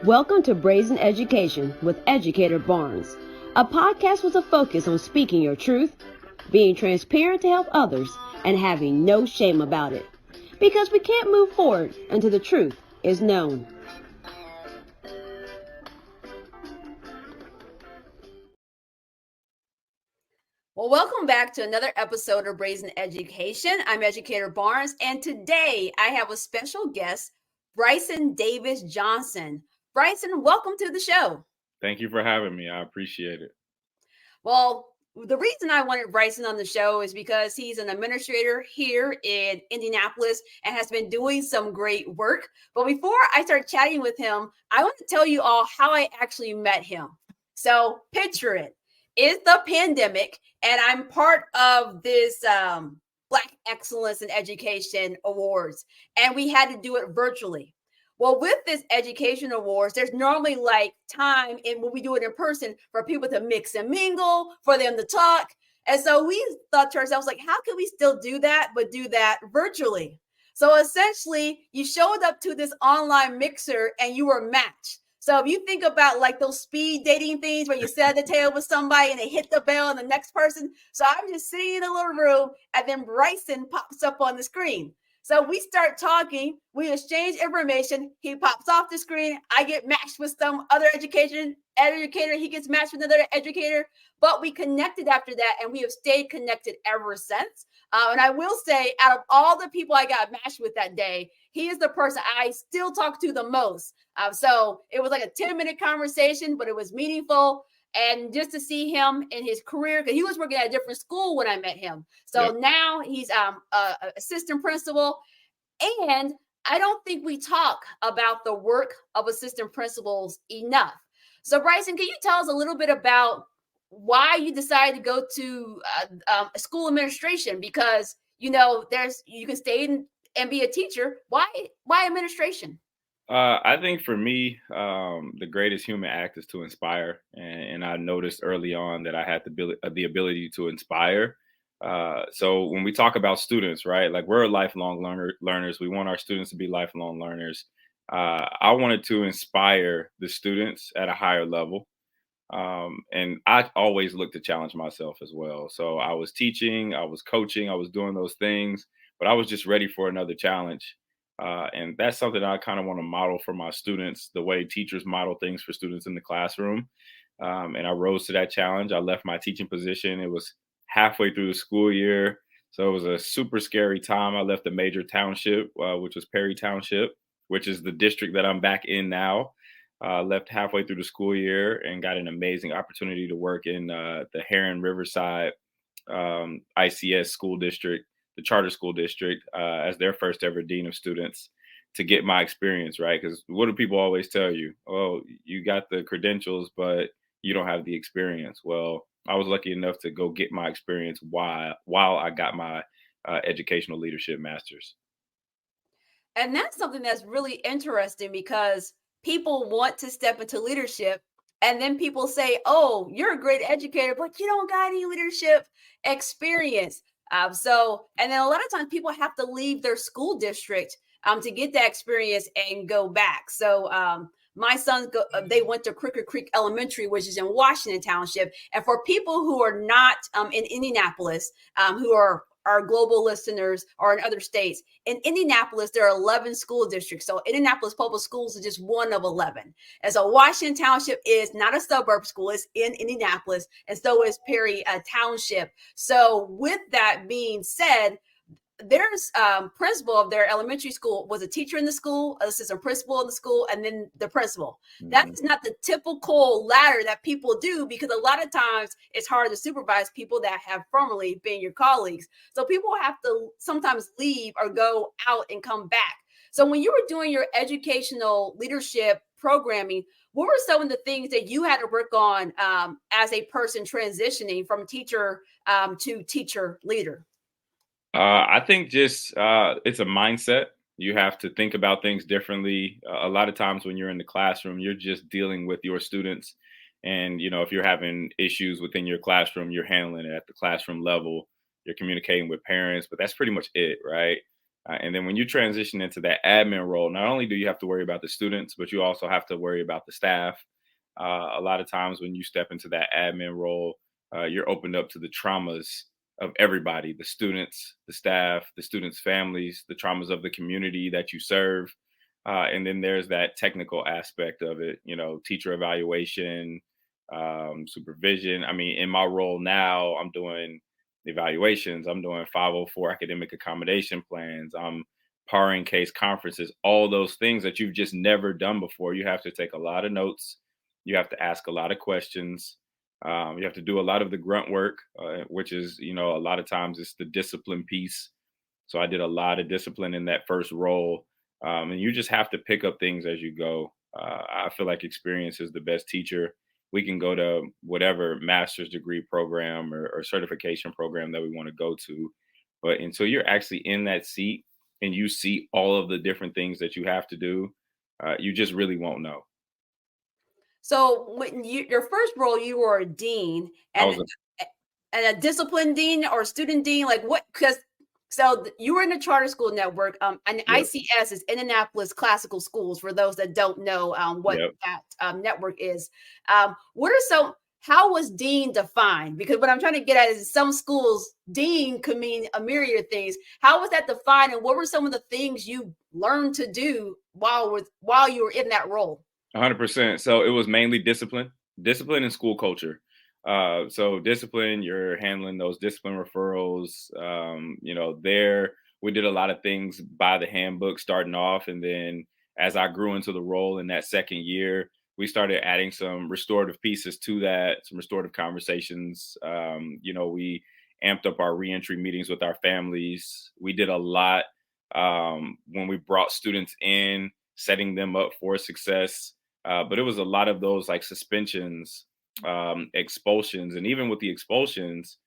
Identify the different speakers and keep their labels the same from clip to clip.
Speaker 1: Welcome to Brazen Education with Educator Barnes, a podcast with a focus on speaking your truth, being transparent to help others, and having no shame about it. Because we can't move forward until the truth is known.
Speaker 2: Well, welcome back to another episode of Brazen Education. I'm Educator Barnes, and today I have a special guest, Bryson Davis-Johnson. Bryson, welcome to the show.
Speaker 3: Thank you for having me. I appreciate it.
Speaker 2: Well, the reason I wanted Bryson on the show is because he's an administrator here in Indianapolis and has been doing some great work. But before I start chatting with him, I want to tell you all how I actually met him. So picture it. It's the pandemic, and I'm part of this Black Excellence in Education Awards, and we had to do it virtually. Well, with this education awards, there's normally like time in when we do it in person for people to mix and mingle, for them to talk. And so we thought to ourselves, like, how can we still do that, but do that virtually? So essentially, you showed up to this online mixer and you were matched. So if you think about like those speed dating things where you sit at the table with somebody and they hit the bell and the next person. So I'm just sitting in a little room and then Bryson pops up on the screen. So we start talking, we exchange information. He pops off the screen. I get matched with some other educator. He gets matched with another educator. But we connected after that, and we have stayed connected ever since. And I will say, out of all the people I got matched with that day, he is the person I still talk to the most. So it was like a 10-minute conversation, but it was meaningful. And just to see him in his career, because he was working at a different school when I met him. So now he's a assistant principal. And I don't think we talk about the work of assistant principals enough. So Bryson, can you tell us a little bit about why you decided to go to school administration? Because, you know, you can stay and be a teacher. Why administration?
Speaker 3: I think for me, the greatest human act is to inspire. And I noticed early on that I had the ability to inspire. So when we talk about students, right, like we're lifelong learners. We want our students to be lifelong learners. I wanted to inspire the students at a higher level. And I always look to challenge myself as well. So I was teaching, I was coaching, I was doing those things, but I was just ready for another challenge. And that's something I kind of want to model for my students, the way teachers model things for students in the classroom. And I rose to that challenge. I left my teaching position. It was halfway through the school year. So it was a super scary time. I left a major township, which was Perry Township, which is the district that I'm back in now. Left halfway through the school year and got an amazing opportunity to work in the Heron Riverside ICS school district, the charter school district, as their first ever dean of students, to get my experience, right? Because what do people always tell you? Oh, you got the credentials, but you don't have the experience. Well, I was lucky enough to go get my experience while I got my educational leadership master's.
Speaker 2: And that's something that's really interesting because people want to step into leadership. And then people say, oh, you're a great educator, but you don't got any leadership experience. And then a lot of times people have to leave their school district to get that experience and go back. So my sons, they went to Cricket Creek Elementary, which is in Washington Township. And for people who are not in Indianapolis, who are our global listeners or in other states. In Indianapolis, there are 11 school districts. So Indianapolis Public Schools is just one of 11. And so Washington Township is not a suburb school. It's in Indianapolis. And so is Perry Township. So with that being said, there's principal of their elementary school was a teacher in the school, assistant principal in the school, and then the principal. Mm-hmm. That's not the typical ladder that people do because a lot of times it's hard to supervise people that have formerly been your colleagues. So people have to sometimes leave or go out and come back. So when you were doing your educational leadership programming, what were some of the things that you had to work on as a person transitioning from teacher to teacher leader?
Speaker 3: I think just it's a mindset. You have to think about things differently. A lot of times when you're in the classroom, you're just dealing with your students. And, you know, if you're having issues within your classroom, you're handling it at the classroom level. You're communicating with parents, but that's pretty much it, right? And then when you transition into that admin role, not only do you have to worry about the students, but you also have to worry about the staff. A lot of times when you step into that admin role, you're opened up to the traumas of everybody, the students, the staff, the students' families, the traumas of the community that you serve. And then there's that technical aspect of it, teacher evaluation, supervision. I mean, in my role now, I'm doing evaluations, I'm doing 504 academic accommodation plans, I'm parring case conferences, all those things that you've just never done before. You have to take a lot of notes, you have to ask a lot of questions. You have to do a lot of the grunt work, which is, a lot of times it's the discipline piece. So I did a lot of discipline in that first role. And you just have to pick up things as you go. I feel like experience is the best teacher. We can go to whatever master's degree program or certification program that we want to go to. But until you're actually in that seat and you see all of the different things that you have to do, you just really won't know.
Speaker 2: So when your first role, you were a dean,
Speaker 3: I
Speaker 2: and
Speaker 3: was a
Speaker 2: a discipline dean or student dean, like what? Because you were in the charter school network, and
Speaker 3: Yep,
Speaker 2: ICS is Indianapolis Classical Schools. For those that don't know, what
Speaker 3: yep.
Speaker 2: that network is, what are some? How was dean defined? Because what I'm trying to get at is some schools dean could mean a myriad of things. How was that defined, and what were some of the things you learned to do while you were in that role?
Speaker 3: 100%. So it was mainly discipline and school culture. So discipline, you're handling those discipline referrals. There we did a lot of things by the handbook starting off, and then as I grew into the role in that second year, we started adding some restorative pieces to that, some restorative conversations. We amped up our reentry meetings with our families. We did a lot when we brought students in, setting them up for success. But it was a lot of those like suspensions, expulsions. And even with the expulsions,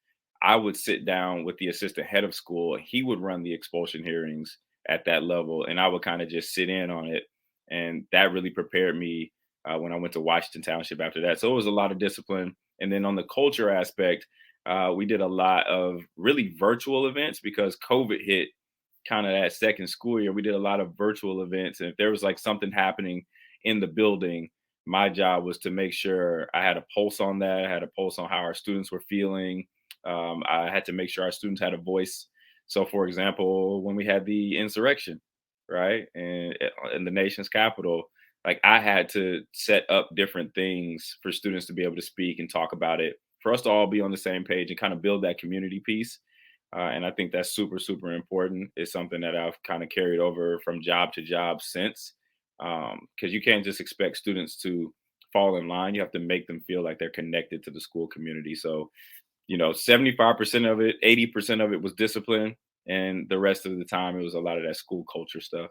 Speaker 3: I would sit down with the assistant head of school. He would run the expulsion hearings at that level, and I would kind of just sit in on it. And that really prepared me when I went to Washington Township after that. So it was a lot of discipline. And then on the culture aspect, we did a lot of really virtual events because COVID hit kind of that second school year. We did a lot of virtual events. And if there was like something happening in the building, my job was to make sure I had a pulse on that. I had a pulse on how our students were feeling. I had to make sure our students had a voice. So, for example, when we had the insurrection, right, and in the nation's capital, like I had to set up different things for students to be able to speak and talk about it, for us to all be on the same page and kind of build that community piece. And I think that's super, super important. It's something that I've kind of carried over from job to job since, because you can't just expect students to fall in line. You have to make them feel like they're connected to the school community. So, 75% of it, 80% of it was discipline. And the rest of the time, it was a lot of that school culture stuff.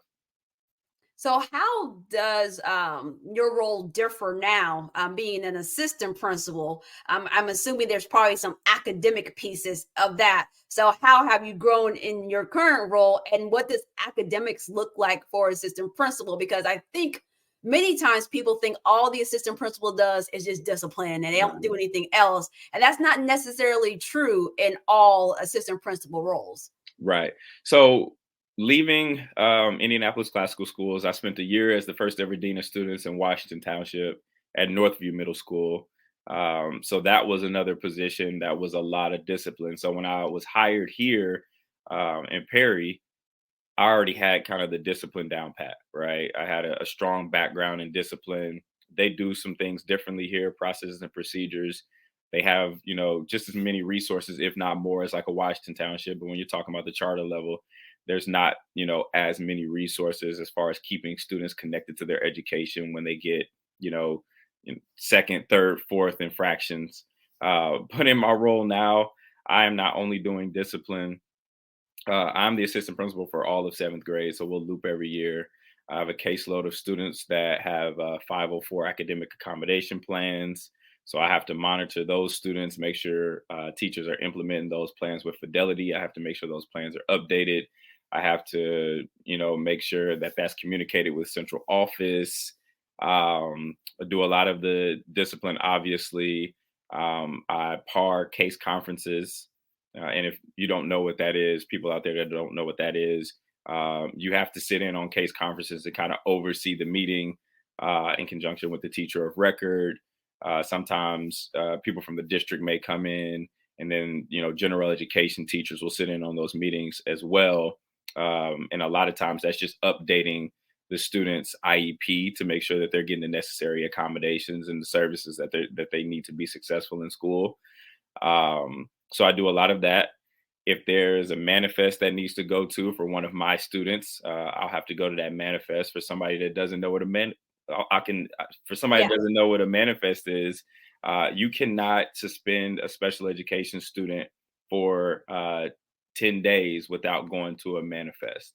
Speaker 2: So, how does your role differ now, being an assistant principal? I'm assuming there's probably some academic pieces of that. So, how have you grown in your current role, and what does academics look like for assistant principal? Because I think many times people think all the assistant principal does is just discipline, and they don't do anything else, and that's not necessarily true in all assistant principal roles.
Speaker 3: Right. So leaving Indianapolis Classical Schools, I spent a year as the first ever dean of students in Washington Township at Northview Middle School. So that was another position that was a lot of discipline. So when I was hired here in Perry, I already had kind of the discipline down pat, right? I had a strong background in discipline. They do some things differently here, processes and procedures. They have, just as many resources, if not more, as like a Washington Township. But when you're talking about the charter level, there's not, as many resources as far as keeping students connected to their education when they get, you know, second, third, fourth infractions. But in my role now, I am not only doing discipline, I'm the assistant principal for all of seventh grade, so we'll loop every year. I have a caseload of students that have 504 academic accommodation plans. So I have to monitor those students, make sure teachers are implementing those plans with fidelity. I have to make sure those plans are updated. I have to, make sure that that's communicated with central office. I do a lot of the discipline, obviously. I par case conferences, and if you don't know what that is, people out there that don't know what that is, You have to sit in on case conferences to kind of oversee the meeting in conjunction with the teacher of record. Sometimes people from the district may come in, and then general education teachers will sit in on those meetings as well. And a lot of times that's just updating the students' IEP to make sure that they're getting the necessary accommodations and the services that they need to be successful in school. So I do a lot of that. If there's a manifest that needs to go to for one of my students, I'll have to go to that manifest. For somebody that doesn't know what for somebody
Speaker 2: Yeah.
Speaker 3: that doesn't know what a manifest is, you cannot suspend a special education student for 10 days without going to a manifest.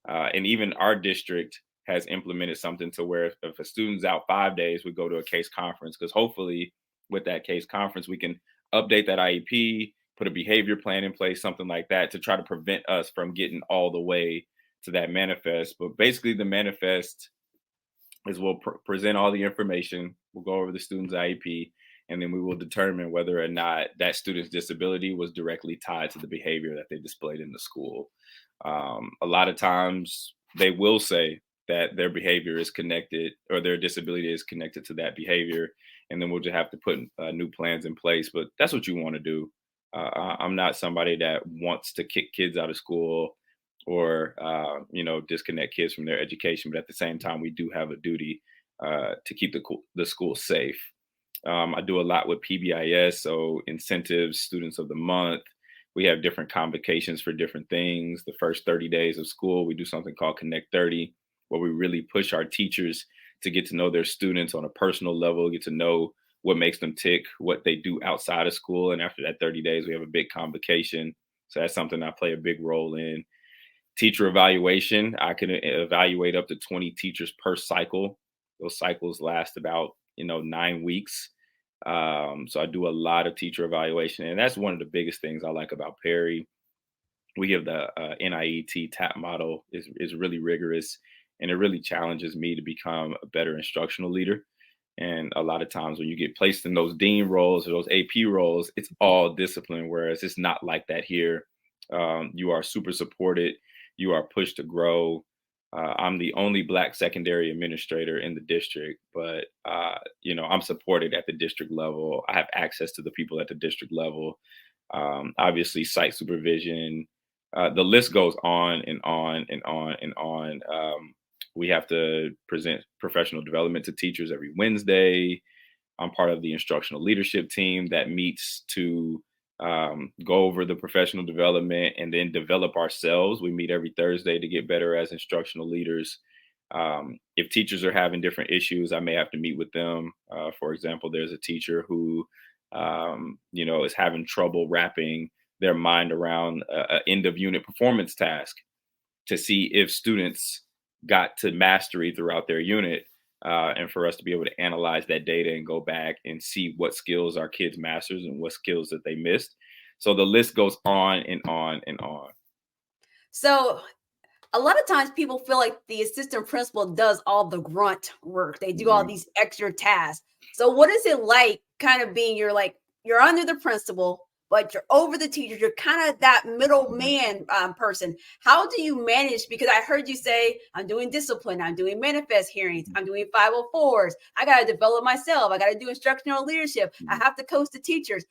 Speaker 3: And even our district has implemented something to where if a student's out 5 days, we go to a case conference, because hopefully with that case conference, we can update that IEP, put a behavior plan in place, something like that, to try to prevent us from getting all the way to that manifest. But basically, the manifest is we'll present all the information, we'll go over the student's IEP, and then we will determine whether or not that student's disability was directly tied to the behavior that they displayed in the school. A lot of times they will say that their behavior is connected, or their disability is connected to that behavior, and then we'll just have to put new plans in place. But that's what you want to do. I'm not somebody that wants to kick kids out of school or disconnect kids from their education, but at the same time, we do have a duty to keep the school safe. I do a lot with PBIS, so incentives, students of the month. We have different convocations for different things. The first 30 days of school, we do something called Connect 30, where we really push our teachers to get to know their students on a personal level, get to know what makes them tick, what they do outside of school. And after that 30 days, we have a big convocation. So that's something I play a big role in. Teacher evaluation, I can evaluate up to 20 teachers per cycle. Those cycles last about 9 weeks. So I do a lot of teacher evaluation, and that's one of the biggest things I like about Perry. We give the NIET TAP model is really rigorous, and it really challenges me to become a better instructional leader. And a lot of times when you get placed in those dean roles or those AP roles, it's all discipline, whereas it's not like that here. You are super supported. You are pushed to grow. I'm the only Black secondary administrator in the district, but I'm supported at the district level. I have access to the people at the district level. Obviously, site supervision. The list goes on and on and on and on. We have to present professional development to teachers every Wednesday. I'm part of the instructional leadership team that meets to go over the professional development and then develop ourselves. We meet every Thursday to get better as instructional leaders. If teachers are having different issues, I may have to meet with them. For example, there's a teacher who, is having trouble wrapping their mind around an end of unit performance task to see if students got to mastery throughout their unit. And for us to be able to analyze that data and go back and see what skills our kids masters and what skills that they missed. So the list goes on and on and on.
Speaker 2: So a lot of times people feel like the assistant principal does all the grunt work. They do all these extra tasks. So what is it like kind of being, you're under the principal, but you're over the teachers. You're kind of that middleman person. How do you manage? Because I heard you say, I'm doing discipline. I'm doing manifest hearings. I'm doing 504s. I got to develop myself. I got to do instructional leadership. I have to coach the teachers.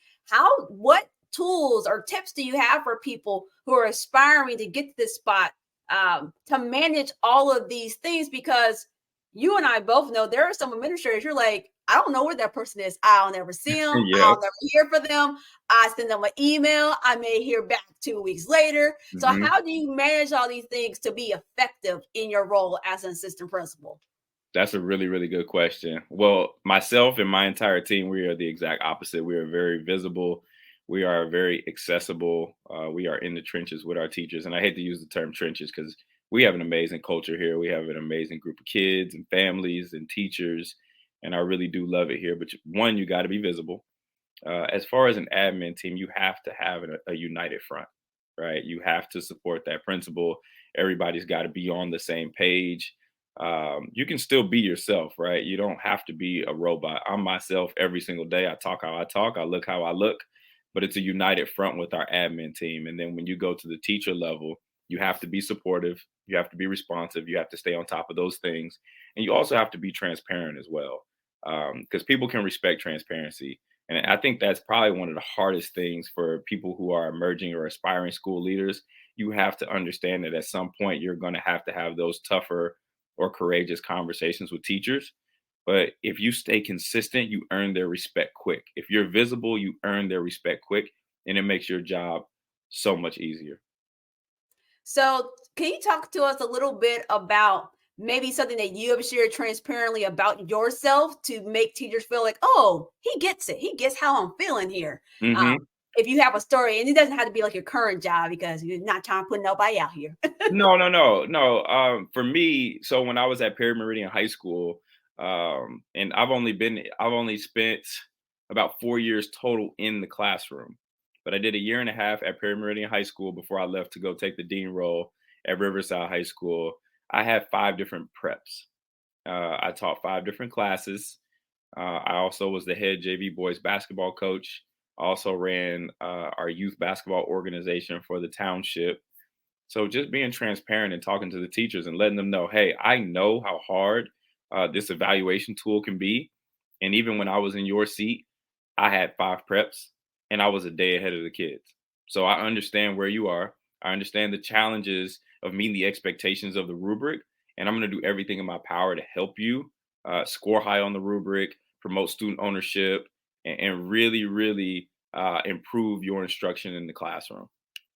Speaker 2: What tools or tips do you have for people who are aspiring to get to this spot to manage all of these things? Because you and I both know there are some administrators, you're like, I don't know where that person is. I'll never see them.
Speaker 3: Yeah.
Speaker 2: I'll never hear from them. I send them an email. I may hear back 2 weeks later. So how do you manage all these things to be effective in your role as an assistant principal?
Speaker 3: That's a really, really good question. Well, myself and my entire team, we are the exact opposite. We are very visible. We are very accessible. We are in the trenches with our teachers. And I hate to use the term trenches because we have an amazing culture here. We have an amazing group of kids and families and teachers. And I really do love it here. But one, you got to be visible. As far as an admin team, you have to have a united front, right? You have to support that principal. Everybody's got to be on the same page. You can still be yourself, right? You don't have to be a robot. I'm myself every single day. I talk how I talk. I look how I look. But it's a united front with our admin team. And then when you go to the teacher level, You have to be supportive. You have to be responsive. You have to stay on top of those things. And you also have to be transparent as well, because people can respect transparency. And I think that's probably one of the hardest things for people who are emerging or aspiring school leaders. You have to understand that at some point you're going to have those tougher or courageous conversations with teachers. But if you stay consistent, you earn their respect quick. If you're visible, you earn their respect quick, and it makes your job so much easier.
Speaker 2: So, can you talk to us a little bit about maybe something that you have shared transparently about yourself to make teachers feel like, oh, he gets it. He gets how I'm feeling here. Um,
Speaker 3: Hmm.
Speaker 2: if you have a story, and it doesn't have to be like your current job because you're not trying to put nobody out here.
Speaker 3: No, no, no, no. For me, so when I was at Perry Meridian High School, and I've only spent about 4 years total in the classroom, but I did a year and a half at Perry Meridian High School before I left to go take the dean role at Riverside High School. I had 5 different preps. I taught 5 different classes. I also was the head JV boys basketball coach. I also ran our youth basketball organization for the township. So just being transparent and talking to the teachers and letting them know, hey, I know how hard this evaluation tool can be. And even when I was in your seat, I had 5 preps and I was a day ahead of the kids. So I understand where you are. I understand the challenges of meeting the expectations of the rubric. And I'm going to do everything in my power to help you score high on the rubric, promote student ownership, and really, really improve your instruction in the classroom.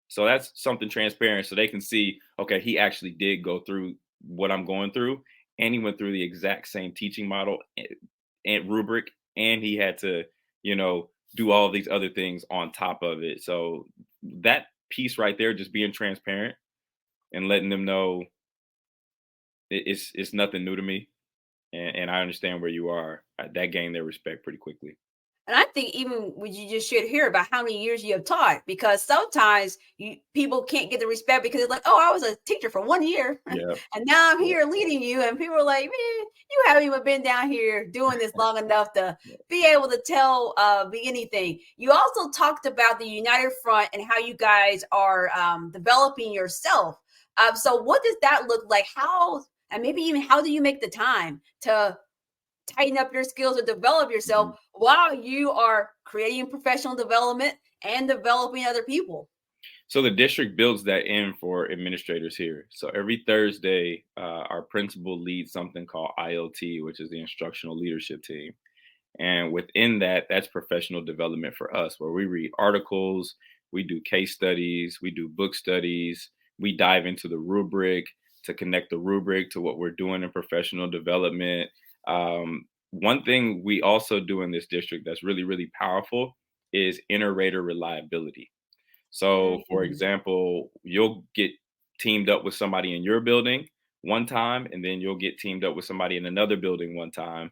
Speaker 3: So that's something transparent so they can see, okay, he actually did go through what I'm going through, and he went through the exact same teaching model and rubric, and he had to, you know, do all these other things on top of it. So that piece right there, just being transparent and letting them know it's nothing new to me, and I understand where you are. That gained their respect pretty quickly.
Speaker 2: And I think even what you just shared here about how many years you have taught, because sometimes people can't get the respect because it's like, oh, I was a teacher for 1 year,
Speaker 3: Yeah.
Speaker 2: and now I'm here leading you, and people are like, man, you haven't even been down here doing this long enough to be able to tell me anything. You also talked about the United Front and how you guys are developing yourself. So what does that look like? How and maybe even how do you make the time to tighten up your skills or develop yourself
Speaker 3: Mhm.
Speaker 2: while you are creating professional development and developing other people?
Speaker 3: So the district builds that in for administrators here. So every Thursday, our principal leads something called ILT, which is the instructional leadership team. And within that, that's professional development for us, where we read articles, we do case studies, we do book studies, we dive into the rubric to connect the rubric to what we're doing in professional development. One thing we also do in this district that's really, really powerful is inter-rater reliability. So, for
Speaker 2: Mhm.
Speaker 3: example, you'll get teamed up with somebody in your building one time, and then you'll get teamed up with somebody in another building one time,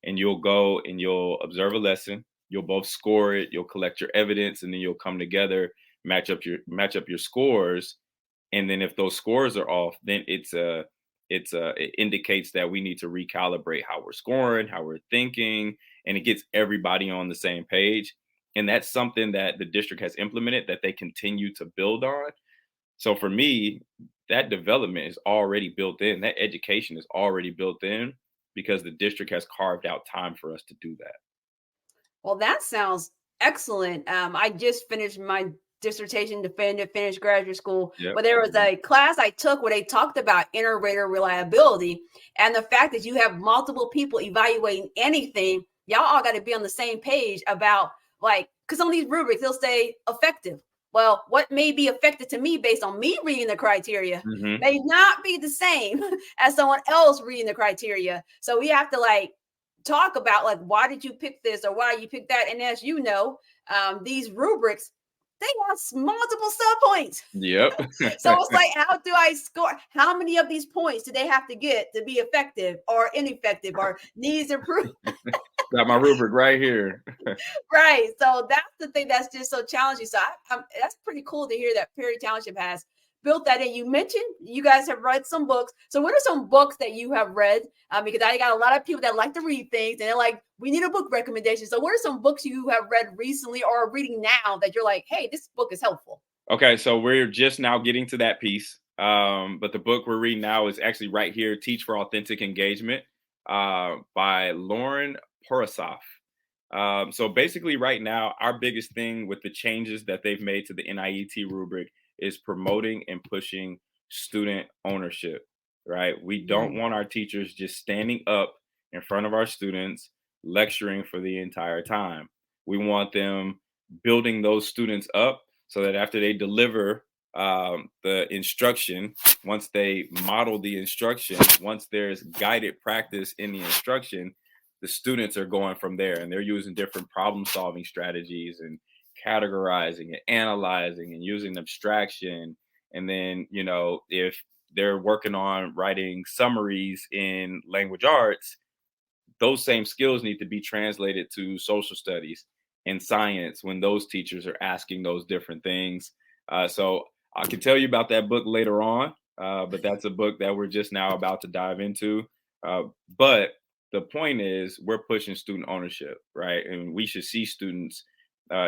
Speaker 3: and you'll go and you'll observe a lesson. You'll both score it. You'll collect your evidence, and then you'll come together, match up your scores, and then if those scores are off, then it indicates that we need to recalibrate how we're scoring, how we're thinking, and it gets everybody on the same page. And that's something that the district has implemented that they continue to build on. So for me, that development is already built in. That education is already built in because the district has carved out time for us to do that.
Speaker 2: Well, that sounds excellent. I just finished my dissertation to finish graduate school,
Speaker 3: Yep.
Speaker 2: but there was a class I took where they talked about inter-rater reliability and the fact that you have multiple people evaluating anything. Y'all all got to be on the same page about like, because on these rubrics they'll say effective. Well, what may be effective to me based on me reading the criteria
Speaker 3: Hmm.
Speaker 2: may not be the same as someone else reading the criteria. So we have to like talk about like why did you pick this or why you pick that, and as you know, these rubrics they have multiple sub points.
Speaker 3: Yep.
Speaker 2: So it's like, how do I score? How many of these points do they have to get to be effective or ineffective or needs improvement?
Speaker 3: Got my rubric right here.
Speaker 2: Right. So that's the thing that's just so challenging. So that's pretty cool to hear that Perry Township has built that in. You mentioned you guys have read some books. So what are some books that you have read? Because I got a lot of people that like to read things and they're like, we need a book recommendation. So what are some books you have read recently or are reading now that you're like, hey, this book is helpful?
Speaker 3: Okay, so we're just now getting to that piece. But the book we're reading now is actually right here, Teach for Authentic Engagement, by Lauren Porosoff. So basically, right now, our biggest thing with the changes that they've made to the NIET rubric is promoting and pushing student ownership, right? We don't
Speaker 2: Mm.
Speaker 3: want our teachers just standing up in front of our students, lecturing for the entire time. We want them building those students up so that after they deliver the instruction, once they model the instruction, once there's guided practice in the instruction, the students are going from there and they're using different problem solving strategies and categorizing and analyzing and using abstraction. And then, if they're working on writing summaries in language arts, those same skills need to be translated to social studies and science when those teachers are asking those different things. So I can tell you about that book later on, but that's a book that we're just now about to dive into. But the point is, we're pushing student ownership, right? And we should see students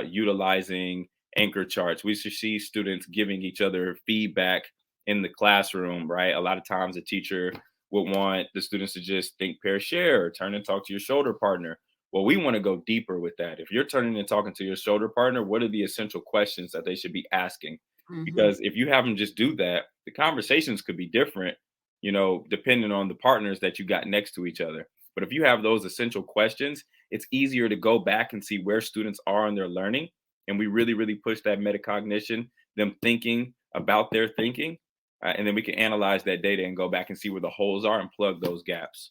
Speaker 3: utilizing anchor charts. We should see students giving each other feedback in the classroom, right? A lot of times a teacher would want the students to just think, pair, share, or turn and talk to your shoulder partner. Well, we want to go deeper with that. If you're turning and talking to your shoulder partner, what are the essential questions that they should be asking?
Speaker 2: Hmm.
Speaker 3: Because if you have them just do that, the conversations could be different, depending on the partners that you got next to each other. But if you have those essential questions, it's easier to go back and see where students are in their learning. And we really, really push that metacognition, them thinking about their thinking, and then we can analyze that data and go back and see where the holes are and plug those gaps.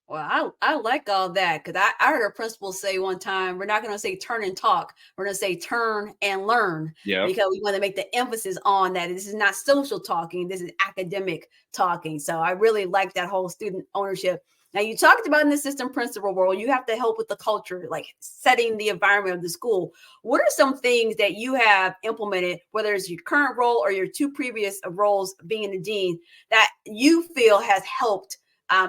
Speaker 2: Well, I like all that because I heard a principal say one time, we're not going to say turn and talk. We're going to say turn and learn
Speaker 3: Yeah.
Speaker 2: because we want to make the emphasis on that. This is not social talking. This is academic talking. So I really like that whole student ownership. Now, you talked about in the assistant principal world, you have to help with the culture, like setting the environment of the school. What are some things that you have implemented, whether it's your current role or your two previous roles being the dean, that you feel has helped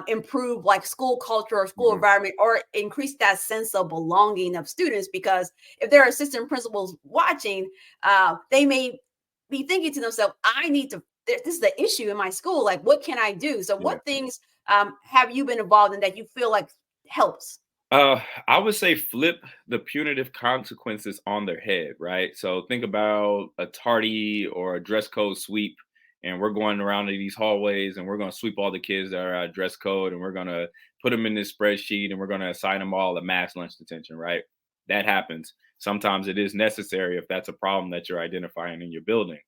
Speaker 2: improve like school culture or school
Speaker 3: Mhm.
Speaker 2: environment or increase that sense of belonging of students? Because if there are assistant principals watching, they may be thinking to themselves, I need to, this is the issue in my school. Like, what can I do? So
Speaker 3: Yeah.
Speaker 2: what things have you been involved in that you feel like helps?
Speaker 3: Uh, I would say flip the punitive consequences on their head, right? So think about a tardy or a dress code sweep, and we're going around to these hallways and we're going to sweep all the kids that are out of dress code and we're going to put them in this spreadsheet and we're going to assign them all a mass lunch detention, right? That happens. Sometimes it is necessary if that's a problem that you're identifying in your building.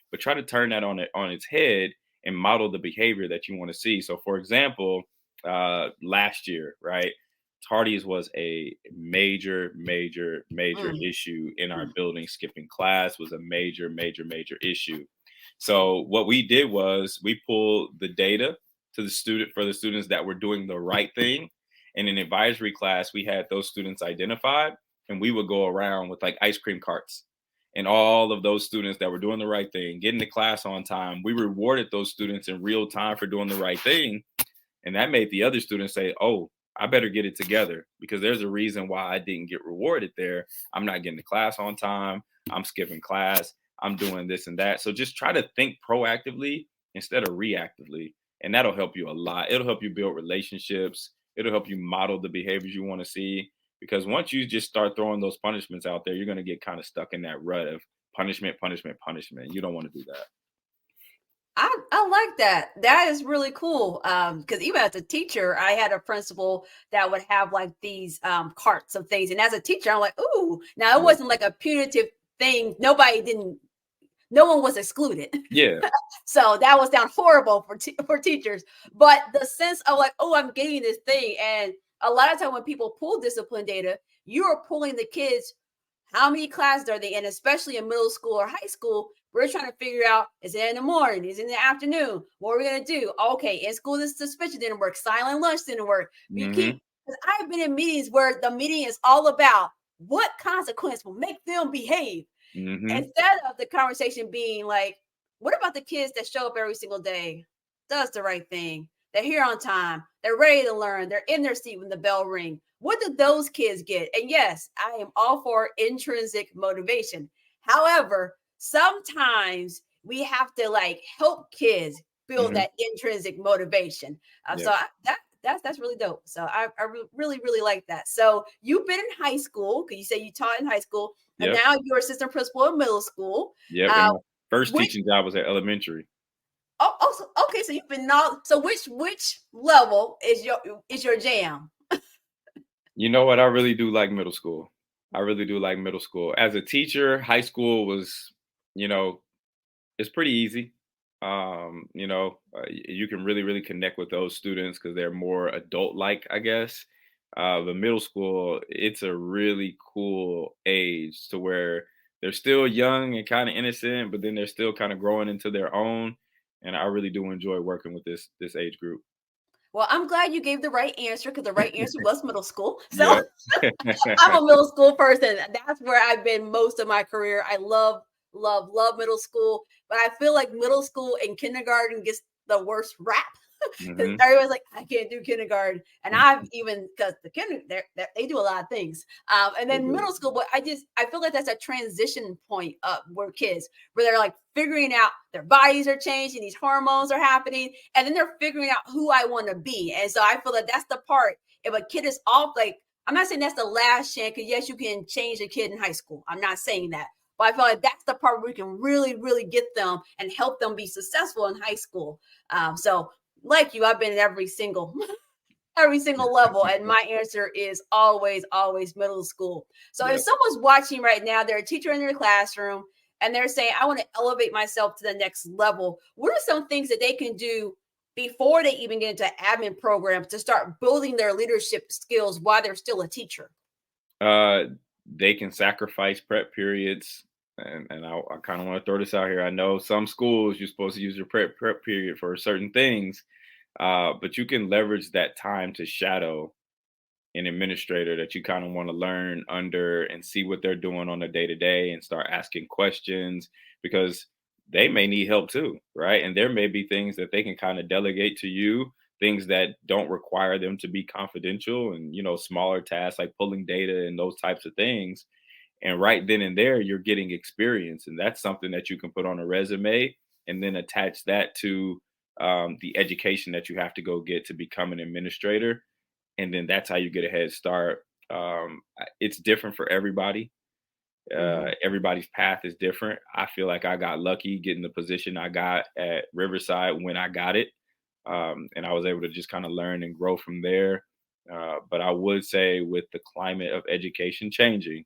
Speaker 3: But try to turn that on its head and model the behavior that you want to see. So, for example, last year, right? Tardies was a major, major, major
Speaker 2: Mm,
Speaker 3: issue in our
Speaker 2: mm,
Speaker 3: building. Skipping class was a major, major, major issue. So what we did was we pulled the data to the student for the students that were doing the right thing. And in advisory class, we had those students identified, and we would go around with like ice cream carts. And all of those students that were doing the right thing, getting to class on time, we rewarded those students in real time for doing the right thing. And that made the other students say, oh, I better get it together because there's a reason why I didn't get rewarded there. I'm not getting to class on time. I'm skipping class. I'm doing this and that. So just try to think proactively instead of reactively. And that'll help you a lot. It'll help you build relationships. It'll help you model the behaviors you want to see. Because once you just start throwing those punishments out there, you're going to get kind of stuck in that rut of punishment, punishment, punishment. You don't want to do that.
Speaker 2: I like that. That is really cool. Because even as a teacher, I had a principal that would have like these carts of things. And as a teacher, I'm like, ooh, now it
Speaker 3: Yeah.
Speaker 2: wasn't like a punitive thing. Nobody didn't, no one was excluded.
Speaker 3: Yeah.
Speaker 2: So that was down horrible for teachers. But the sense of like, oh, I'm getting this thing. And a lot of time when people pull discipline data, you are pulling the kids. How many classes are they in, especially in middle school or high school? We're trying to figure out, is it in the morning? Is it in the afternoon? What are we going to do? Okay, in school, this suspension didn't work. Silent lunch didn't work. We
Speaker 3: Hmm.
Speaker 2: keep, because I've been in meetings where the meeting is all about what consequence will make them behave,
Speaker 3: Hmm.
Speaker 2: instead of the conversation being like, what about the kids that show up every single day, does the right thing, they're here on time, they're ready to learn, they're in their seat when the bell ring? What did those kids get? And yes, I am all for intrinsic motivation. However, sometimes we have to like help kids build
Speaker 3: Hmm.
Speaker 2: that intrinsic motivation.
Speaker 3: Yep.
Speaker 2: That's really dope. So really really like that. So you've been in high school because you say you taught in high school, and
Speaker 3: Yep.
Speaker 2: now you're assistant principal in middle school.
Speaker 3: Yep. And
Speaker 2: Uh,
Speaker 3: my first
Speaker 2: which
Speaker 3: teaching job was at elementary.
Speaker 2: okay, so you've been all so which level is your jam?
Speaker 3: You know what? I really do like middle school. I really do like middle school. As a teacher, high school was, you know, it's pretty easy. You can really, really connect with those students because they're more adult-like, I guess. But middle school, it's a really cool age to where they're still young and kind of innocent, but then they're still kind of growing into their own. And I really do enjoy working with this age group.
Speaker 2: Well, I'm glad you gave the right answer because the right answer was middle school. So
Speaker 3: Yep.
Speaker 2: I'm a middle school person. That's where I've been most of my career. I love middle school, but I feel like middle school and kindergarten gets the worst rap because
Speaker 3: Hmm.
Speaker 2: everyone's like, I can't do kindergarten, and I've even because the they do a lot of things, and
Speaker 3: They
Speaker 2: then
Speaker 3: do.
Speaker 2: middle school. But I feel like that's a transition point up where kids where they're like figuring out their bodies are changing, these hormones are happening, and then they're figuring out who I want to be, and so I feel like that's the part if a kid is off like. I'm not saying that's the last chance because yes, you can change a kid in high school. I'm not saying that. But I feel like that's the part where we can really, really get them and help them be successful in high school. So like you, I've been in every single level, and my answer is always middle school. So if
Speaker 3: Yep.
Speaker 2: someone's watching right now, they're a teacher in their classroom, and they're saying, "I want to elevate myself to the next level." What are some things that they can do before they even get into admin programs to start building their leadership skills while they're still a teacher?
Speaker 3: Uh, they can sacrifice prep periods, and I kind of want to throw this out here. I know some schools you're supposed to use your prep period for certain things, but you can leverage that time to shadow an administrator that you kind of want to learn under and see what they're doing on a day to day and start asking questions because they may need help too, right? And there may be things that they can kind of delegate to you, things that don't require them to be confidential and, smaller tasks like pulling data and those types of things. And right then and there, you're getting experience. And that's something that you can put on a resume and then attach that to the education that you have to go get to become an administrator, and then that's how you get a head start. It's different for everybody.
Speaker 2: Mm-hmm.
Speaker 3: Everybody's path is different. I feel like I got lucky getting the position I got at Riverside when I got it, and I was able to just kind of learn and grow from there. But I would say, with the climate of education changing,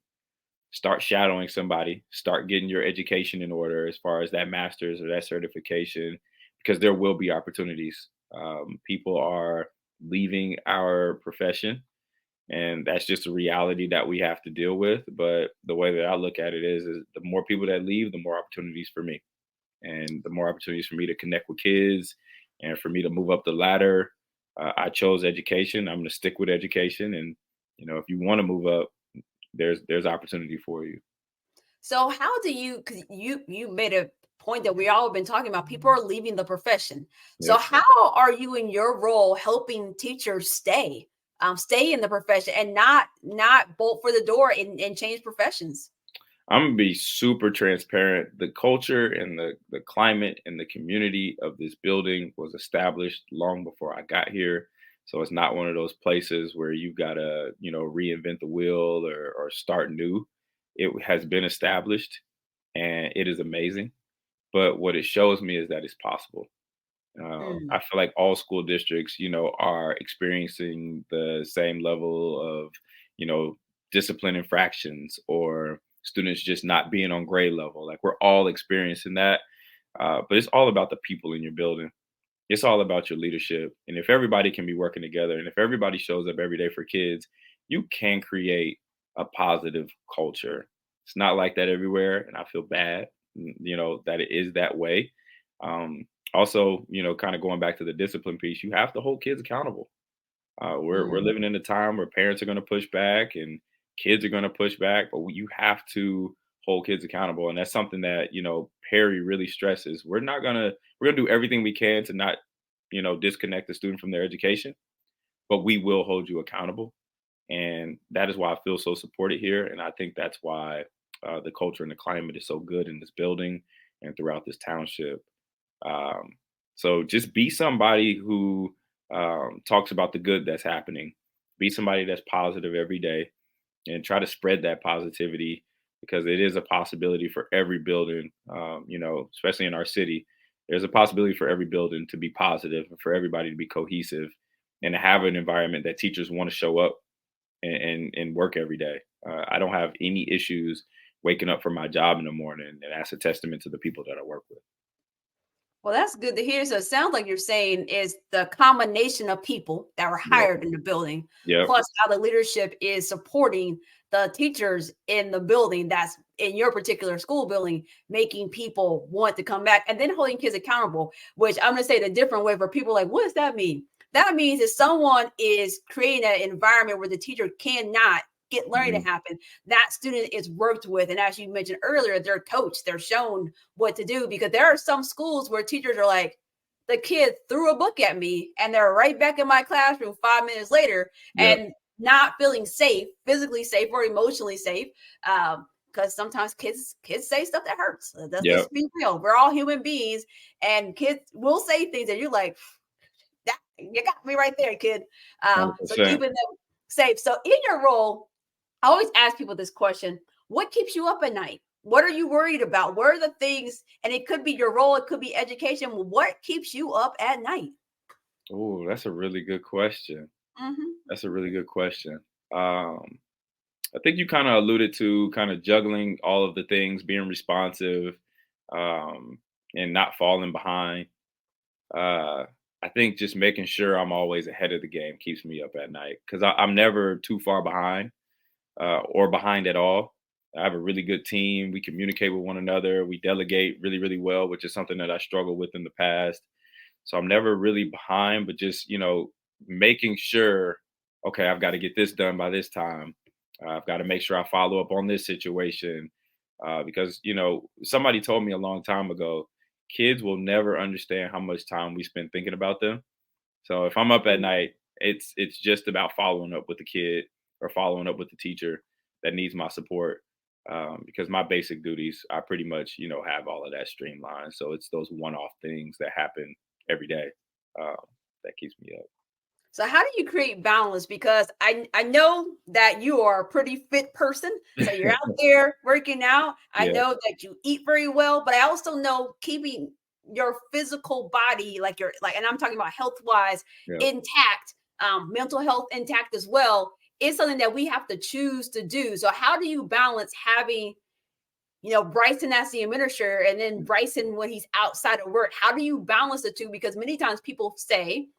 Speaker 3: start shadowing somebody, start getting your education in order as far as that master's or that certification, because there will be opportunities. People are leaving our profession, and that's just a reality that we have to deal with. But the way that I look at it is the more people that leave, the more opportunities for me, and the more opportunities for me to connect with kids and for me to move up the ladder. I chose education. I'm going to stick with education, and if you want to move up, there's opportunity for you.
Speaker 2: So how do you because you made a point that we all have been talking about, people are leaving the profession. So
Speaker 3: Yep.
Speaker 2: how are you in your role helping teachers stay in the profession and not bolt for the door and change professions?
Speaker 3: I'm gonna be super transparent. The culture and the climate and the community of this building was established long before I got here. So it's not one of those places where you've got to, reinvent the wheel or start new. It has been established and it is amazing. But what it shows me is that it's possible.
Speaker 2: Mm,
Speaker 3: I feel like all school districts, are experiencing the same level of, you know, discipline infractions or students just not being on grade level. Like we're all experiencing that. But it's all about the people in your building. It's all about your leadership. And if everybody can be working together and if everybody shows up every day for kids, you can create a positive culture. It's not like that everywhere. And I feel bad, that it is that way. Also, kind of going back to the discipline piece, you have to hold kids accountable. We're
Speaker 2: mm.
Speaker 3: living in a time where parents are going to push back and kids are going to push back, but you have to hold kids accountable, and that's something that Perry really stresses. We're gonna do everything we can to not disconnect the student from their education, but we will hold you accountable, and that is why I feel so supported here, and I think that's why The culture and the climate is so good in this building and throughout this township. So just be somebody who talks about the good that's happening. Be somebody that's positive every day and try to spread that positivity because it is a possibility for every building, especially in our city. There's a possibility for every building to be positive and for everybody to be cohesive and to have an environment that teachers want to show up and work every day. I don't have any issues waking up for my job in the morning, and that's a testament to the people that I work with.
Speaker 2: Well, that's good to hear. So it sounds like you're saying is the combination of people that were
Speaker 3: Yep.
Speaker 2: hired in the building,
Speaker 3: Yep.
Speaker 2: plus how the leadership is supporting the teachers in the building that's in your particular school building, making people want to come back and then holding kids accountable, which I'm going to say it a different way for people like, what does that mean? That means if someone is creating an environment where the teacher cannot get learning
Speaker 3: Mhm.
Speaker 2: to happen, that student is worked with. And as you mentioned earlier, they're coached, they're shown what to do, because there are some schools where teachers are like, the kid threw a book at me and they're right back in my classroom 5 minutes later
Speaker 3: Yep.
Speaker 2: and not feeling safe, physically safe or emotionally safe. Because sometimes kids say stuff that hurts. Let's
Speaker 3: Yep.
Speaker 2: just be real. We're all human beings, and kids will say things that you're like, that you got me right there, kid. So
Speaker 3: 100%.
Speaker 2: keeping them safe. So in your role, I always ask people this question: what keeps you up at night? What are you worried about? What are the things? And it could be your role, it could be education. What keeps you up at night?
Speaker 3: Oh, that's a really good question.
Speaker 2: Mm-hmm.
Speaker 3: That's a really good question. I think you kind of alluded to kind of juggling all of the things, being responsive, um, and not falling behind. Uh, I think just making sure I'm always ahead of the game keeps me up at night because I'm never too far behind or behind at all. I have a really good team. We communicate with one another. We delegate really, really well, which is something that I struggled with in the past. So I'm never really behind, but just, making sure, okay, I've got to get this done by this time. I've got to make sure I follow up on this situation. Because, somebody told me a long time ago, kids will never understand how much time we spend thinking about them. So if I'm up at night, it's just about following up with the kid or following up with the teacher that needs my support. Because my basic duties, I pretty much, have all of that streamlined. So it's those one-off things that happen every day um, that keeps me up.
Speaker 2: So how do you create balance? Because I know that you are a pretty fit person. So you're out there working out. I
Speaker 3: Yeah,
Speaker 2: know that you eat very well, but I also know keeping your physical body, like your like, and I'm talking about health wise,
Speaker 3: yeah.
Speaker 2: intact, mental health intact as well, is something that we have to choose to do. So how do you balance having, Bryson as the administrator and then Bryson when he's outside of work? How do you balance the two? Because many times people say,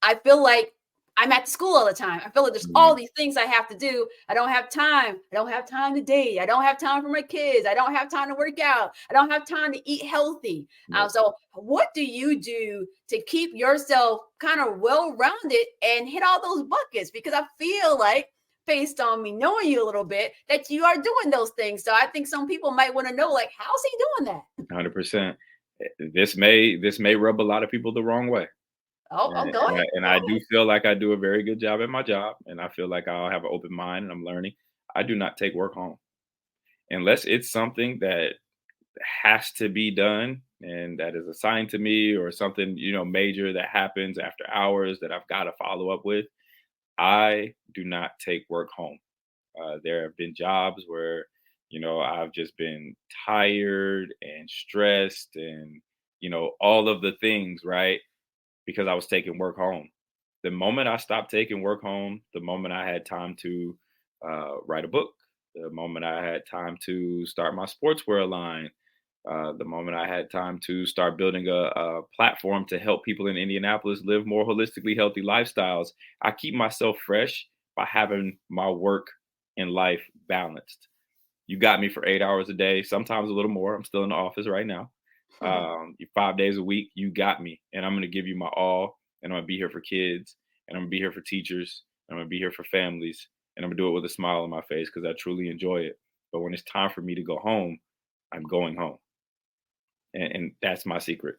Speaker 2: I feel like I'm at school all the time. I feel like there's all
Speaker 3: Mhm.
Speaker 2: these things I have to do. I don't have time. I don't have time to date. I don't have time for my kids. I don't have time to work out. I don't have time to eat healthy.
Speaker 3: Yeah.
Speaker 2: So, what do you do to keep yourself kind of well rounded and hit all those buckets? Because I feel like, based on me knowing you a little bit, that you are doing those things. So, I think some people might want to know, like, how's he doing that?
Speaker 3: 100%. This may rub a lot of people the wrong way.
Speaker 2: Oh,
Speaker 3: And,
Speaker 2: go
Speaker 3: and
Speaker 2: ahead.
Speaker 3: I and I do feel like I do a very good job at my job, and I feel like I'll have an open mind and I'm learning. I do not take work home unless it's something that has to be done and that is assigned to me or something, major that happens after hours that I've got to follow up with. I do not take work home. There have been jobs where, I've just been tired and stressed and, all of the things, right? Because I was taking work home. The moment I stopped taking work home, the moment I had time to write a book, the moment I had time to start my sportswear line, the moment I had time to start building a platform to help people in Indianapolis live more holistically healthy lifestyles, I keep myself fresh by having my work and life balanced. You got me for 8 hours a day, sometimes a little more. I'm still in the office right now. 5 days a week, you got me. And I'm going to give you my all. And I'm going to be here for kids. And I'm going to be here for teachers. And I'm going to be here for families. And I'm going to do it with a smile on my face because I truly enjoy it. But when it's time for me to go home, I'm going home. And that's my secret.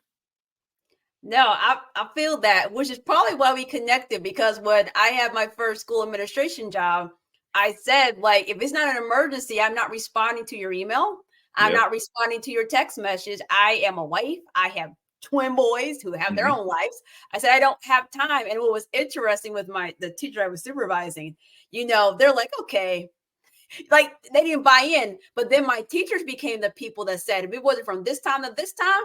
Speaker 2: No, I feel that, which is probably why we connected, because when I had my first school administration job, I said, like, if it's not an emergency, I'm not responding to your email. I'm
Speaker 3: Yep.
Speaker 2: not responding to your text message. I am a wife. I have twin boys who have their
Speaker 3: Mhm.
Speaker 2: own lives. I said, I don't have time. And what was interesting with the teacher I was supervising, they're like, okay, like they didn't buy in. But then my teachers became the people that said, if it wasn't from this time to this time.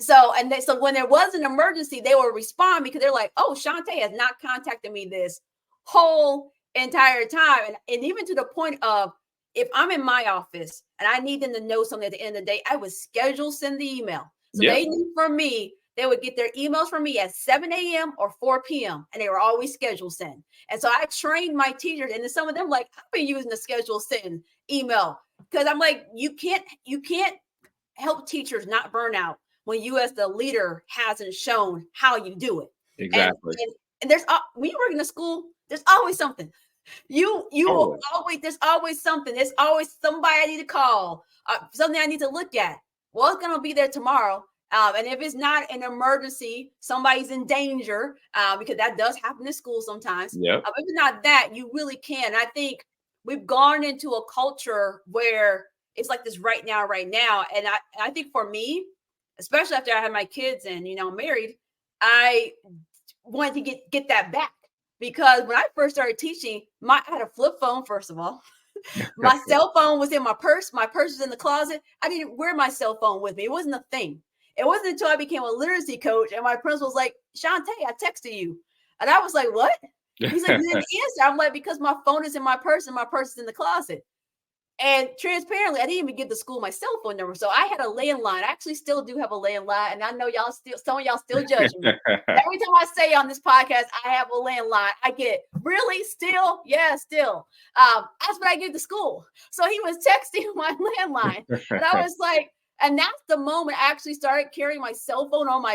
Speaker 2: So when there was an emergency, they would respond because they're like, oh, Shantae has not contacted me this whole entire time. And even to the point of, if I'm in my office and I need them to know something at the end of the day, I would schedule send the email. So
Speaker 3: Yep.
Speaker 2: they knew from me, they would get their emails from me at 7 a.m. or 4 p.m. And they were always scheduled send. And so I trained my teachers, and then some of them like, I've been using the schedule send email because I'm like, you can't help teachers not burn out when you as the leader hasn't shown how you do it. And
Speaker 3: Exactly.
Speaker 2: and when you work in a school, there's always something. You will
Speaker 3: Totally.
Speaker 2: always there's always something. There's always somebody I need to call, something I need to look at. Well, it's gonna be there tomorrow. And if it's not an emergency, somebody's in danger, because that does happen in school sometimes.
Speaker 3: Yep.
Speaker 2: If it's not that, you really can. I think we've gone into a culture where it's like this right now. And I think for me, especially after I had my kids and married, I wanted to get that back because when I first started teaching, I had a flip phone, first of all. My cell phone was in my purse. My purse was in the closet. I didn't wear my cell phone with me. It wasn't a thing. It wasn't until I became a literacy coach and my principal was like, Shantae, I texted you. And I was like, what? He's like, you didn't answer. I'm like, because my phone is in my purse and my purse is in the closet. And transparently, I didn't even give the school my cell phone number. So I had a landline. I actually still do have a landline. And I know some of y'all still judging me. Every time I say on this podcast, I have a landline, I get, really? Still? Yeah, still. That's what I give to school. So he was texting my landline. And I was like, and that's the moment I actually started carrying my cell phone on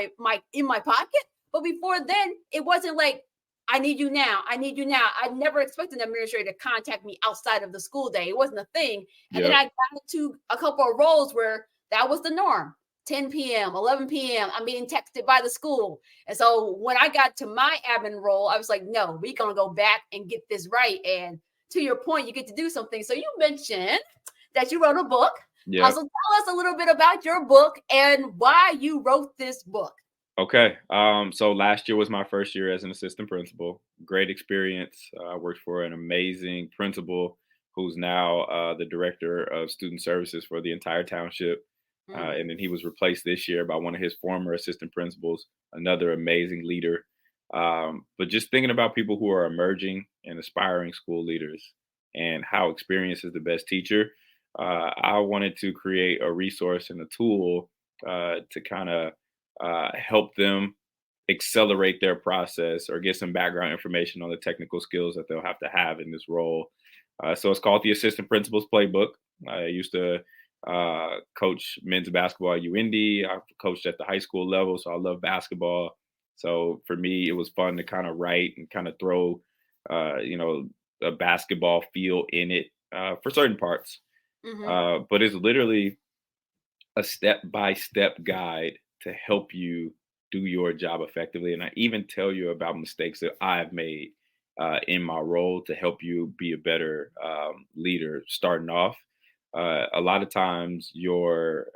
Speaker 2: in my pocket. But before then, it wasn't like, I need you now. I need you now. I never expected an administrator to contact me outside of the school day. It wasn't a thing. And then
Speaker 3: Yep.
Speaker 2: I got into a couple of roles where that was the norm. 10 p.m., 11 p.m., I'm being texted by the school. And so when I got to my admin role, I was like, no, we're going to go back and get this right. And to your point, you get to do something. So you mentioned that you wrote a book.
Speaker 3: Yep.
Speaker 2: So tell us a little bit about your book and why you wrote this book.
Speaker 3: Okay. So last year was my first year as an assistant principal. Great experience. I worked for an amazing principal who's now the director of student services for the entire township.
Speaker 2: Mm,
Speaker 3: And then he was replaced this year by one of his former assistant principals, another amazing leader. But just thinking about people who are emerging and aspiring school leaders and how experience is the best teacher, I wanted to create a resource and a tool to kind of help them accelerate their process or get some background information on the technical skills that they'll have to have in this role. So it's called the Assistant Principal's Playbook. I used to coach men's basketball at UIndy. I've coached at the high school level, so I love basketball. So for me, it was fun to kind of write and kind of throw, a basketball feel in it for certain parts.
Speaker 2: mhm.
Speaker 3: But it's literally a step-by-step guide to help you do your job effectively. And I even tell you about mistakes that I've made in my role to help you be a better leader starting off. A lot of times, your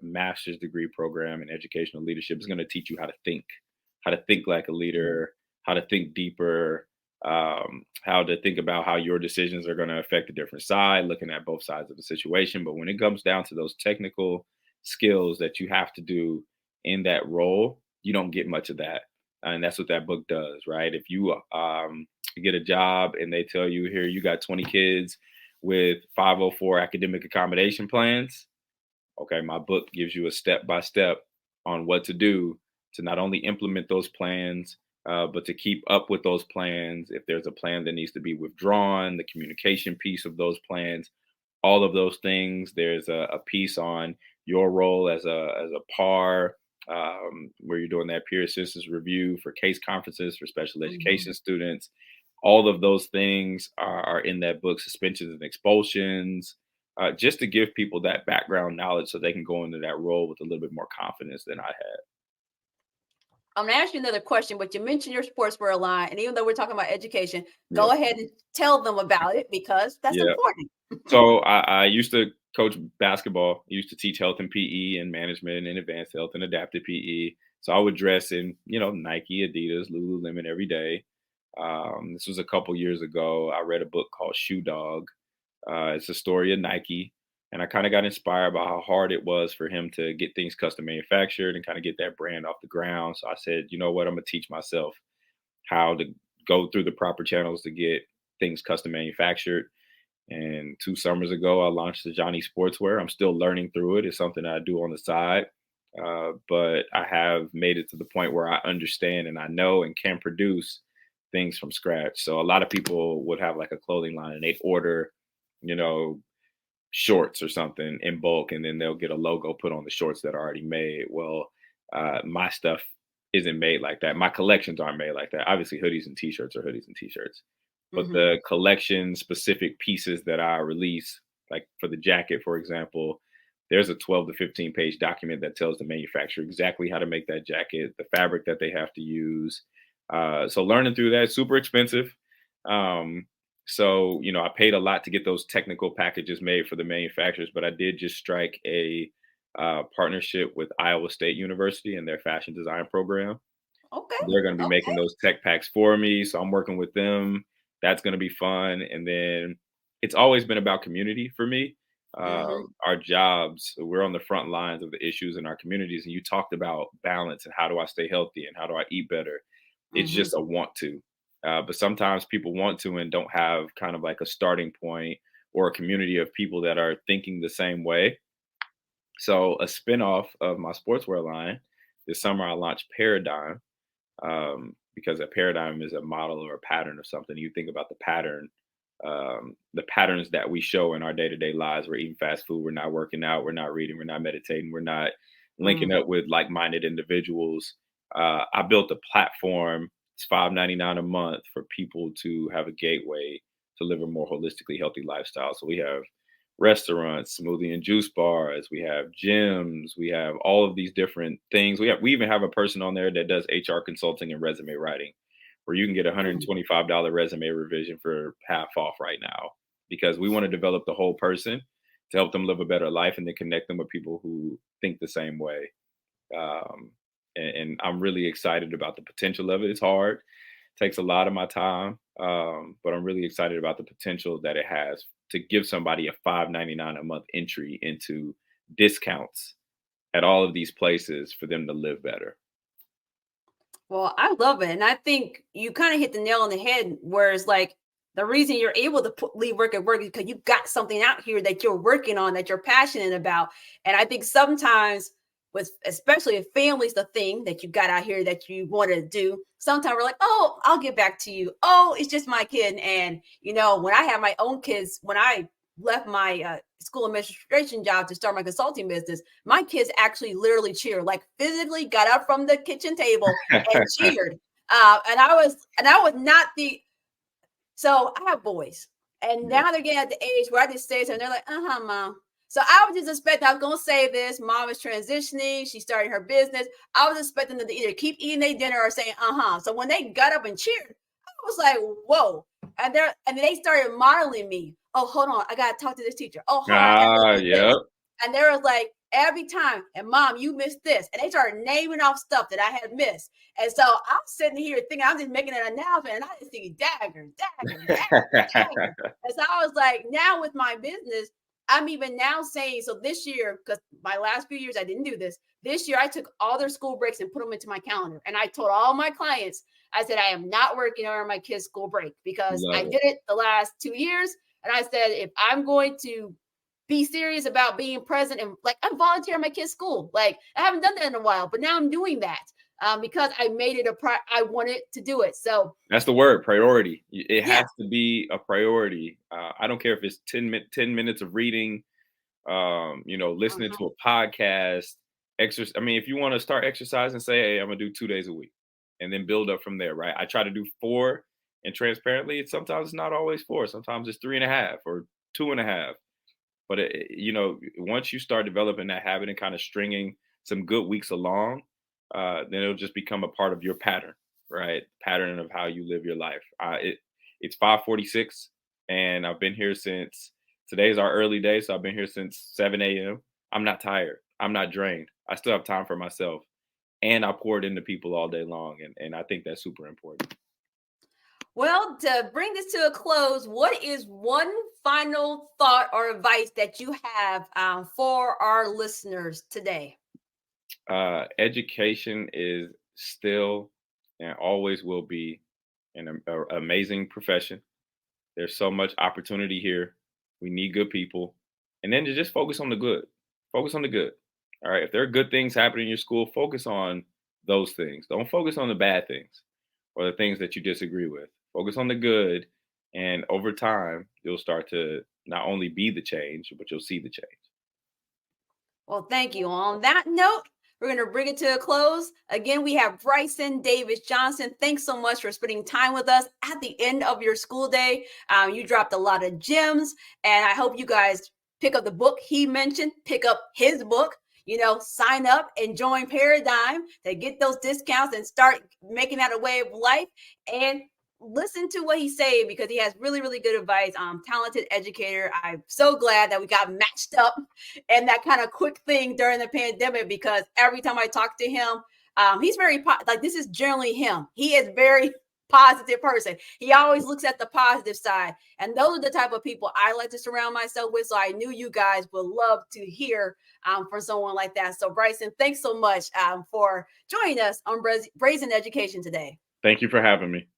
Speaker 3: master's degree program in educational leadership is going to teach you how to think like a leader, how to think deeper, how to think about how your decisions are going to affect a different side, looking at both sides of the situation. But when it comes down to those technical skills that you have to do in that role, you don't get much of that. And that's what that book does, right? If you get a job and they tell you, here, you got 20 kids with 504 academic accommodation plans, okay, my book gives you a step by step on what to do to not only implement those plans, but to keep up with those plans. If there's a plan that needs to be withdrawn, the communication piece of those plans, all of those things. There's a piece on your role as a par, where you're doing that peer assistance review for case conferences for special
Speaker 2: Mhm.
Speaker 3: education students. All of those things are in that book, suspensions and expulsions, just to give people that background knowledge so they can go into that role with a little bit more confidence than I had.
Speaker 2: I'm gonna ask you another question, but you mentioned your sportswear line, and even though we're talking about education,
Speaker 3: Yeah.
Speaker 2: go ahead and tell them about it because that's
Speaker 3: Yeah.
Speaker 2: important.
Speaker 3: So I used to coach basketball. Used to teach health and PE and management and advanced health and adaptive PE. So I would dress in, Nike, Adidas, Lululemon every day. This was a couple years ago. I read a book called Shoe Dog. It's a story of Nike, and I kind of got inspired by how hard it was for him to get things custom manufactured and kind of get that brand off the ground. So I said, you know what, I'm gonna teach myself how to go through the proper channels to get things custom manufactured. And 2 summers ago, I launched the Johnny Sportswear. I'm still learning through it. It's something I do on the side, but I have made it to the point where I understand and I know and can produce things from scratch. So a lot of people would have like a clothing line and they order, you know, shorts or something in bulk, and then they'll get a logo put on the shorts that are already made. Well, my stuff isn't made like that. My collections aren't made like that. Obviously, hoodies and t-shirts are hoodies and t-shirts, but
Speaker 2: Hmm.
Speaker 3: the collection specific pieces that I release, like for the jacket, for example, there's a 12 to 15 page document that tells the manufacturer exactly how to make that jacket, the fabric that they have to use. So learning through that, super expensive. Um, so, I paid a lot to get those technical packages made for the manufacturers, but I did just strike a partnership with Iowa State University and their fashion design program.
Speaker 2: Okay.
Speaker 3: They're going to be making
Speaker 2: Okay.
Speaker 3: those tech packs for me. So I'm working with them. That's going to be fun. And then it's always been about community for me.
Speaker 2: Hmm.
Speaker 3: Our jobs, we're on the front lines of the issues in our communities. And you talked about balance and how do I stay healthy and how do I eat better? It's
Speaker 2: Hmm.
Speaker 3: just a want to. But sometimes people want to and don't have kind of like a starting point or a community of people that are thinking the same way. So a spinoff of my sportswear line this summer, I launched Paradigm, because a paradigm is a model or a pattern of something. You think about the pattern, the patterns that we show in our day to day lives. We're eating fast food, we're not working out, we're not reading, we're not meditating, we're not linking
Speaker 2: Mm.
Speaker 3: up with like minded individuals. I built a platform. It's $5.99 a month for people to have a gateway to live a more holistically healthy lifestyle. So we have restaurants, smoothie and juice bars, we have gyms, we have all of these different things. We even have a person on there that does HR consulting and resume writing, where you can get a
Speaker 2: Mm.
Speaker 3: $125 resume revision for half off right now, because we want to develop the whole person to help them live a better life and then connect them with people who think the same way. Um, and I'm really excited about the potential of it. It's hard, takes a lot of my time, but I'm really excited about the potential that it has to give somebody a $5.99 a month entry into discounts at all of these places for them to live better.
Speaker 2: Well, I love it. And I think you kind of hit the nail on the head, where it's like the reason you're able to leave work at work is because you got something out here that you're working on, that you're passionate about. And I think sometimes, with especially if family's the thing that you got out here that you want to do, sometimes we're like, oh, I'll get back to you. Oh, it's just my kid. And, when I have my own kids, when I left my school administration job to start my consulting business, my kids actually literally cheered, like physically got up from the kitchen table and cheered. And I was not the. So I have boys, and
Speaker 3: Yeah.
Speaker 2: now they're getting at the age where I just say to them, they're like, mom. So I was just expecting, I was going to say this. Mom is transitioning. She's starting her business. I was expecting them to either keep eating their dinner or saying, So when they got up and cheered, I was like, whoa. And then they started modeling me. Oh, hold on. I got to talk to this teacher. Oh, hold on. I got to go do
Speaker 3: Yep.
Speaker 2: this. And they was like, every time, and mom, you missed this. And they started naming off stuff that I had missed. And so I'm sitting here thinking I'm just making an announcement, and I just see dagger, dagger, dagger, dagger. And so I was like, now with my business, I'm even now saying, so this year, because my last few years I didn't do this. This year I took all their school breaks and put them into my calendar. And I told all my clients, I said, I am not working on my kids' school break, because I
Speaker 3: Love it.
Speaker 2: did it the last 2 years. And I said, if I'm going to be serious about being present, and like I'm volunteering at my kids' school. Like I haven't done that in a while, but now I'm doing that because I made it I wanted to do it. So
Speaker 3: That's the word, priority. It
Speaker 2: yeah.
Speaker 3: has to be a priority. I don't care if it's 10 minutes of reading, listening
Speaker 2: Uh-huh.
Speaker 3: to a podcast, exercise. I mean, if you want to start exercising, say, hey, I'm gonna do 2 days a week and then build up from there, right? I try to do four, and transparently, sometimes it's not always four. Sometimes it's 3.5 or 2.5. But once you start developing that habit and kind of stringing some good weeks along, then it'll just become a part of your pattern, right? Pattern of how you live your life. It's 5:46, and I've been here since today's our early day, so I've been here since 7 a.m. I'm not tired. I'm not drained. I still have time for myself, and I poured into people all day long, and I think that's super important.
Speaker 2: Well, to bring this to a close, what is one final thought or advice that you have for our listeners today?
Speaker 3: Education is still and always will be an amazing profession. There's so much opportunity here. We need good people. And then to just focus on the good. Focus on the good. All right. If there are good things happening in your school, focus on those things. Don't focus on the bad things or the things that you disagree with. Focus on the good. And over time, you'll start to not only be the change, but you'll see the change.
Speaker 2: Well, thank you. On that note, we're going to bring it to a close. Again, we have Bryson Davis-Johnson. Thanks so much for spending time with us at the end of your school day. You dropped a lot of gems, and I hope you guys pick up the book he mentioned, pick up his book, sign up and join Paradigm to get those discounts and start making that a way of life. And listen to what he's saying because he has really, really good advice. Talented educator. I'm so glad that we got matched up and that kind of quick thing during the pandemic because every time I talk to him, he's very this is generally him. He is very positive person. He always looks at the positive side. And those are the type of people I like to surround myself with. So I knew you guys would love to hear from someone like that. So Bryson, thanks so much for joining us on Brazen Education today.
Speaker 3: Thank you for having me.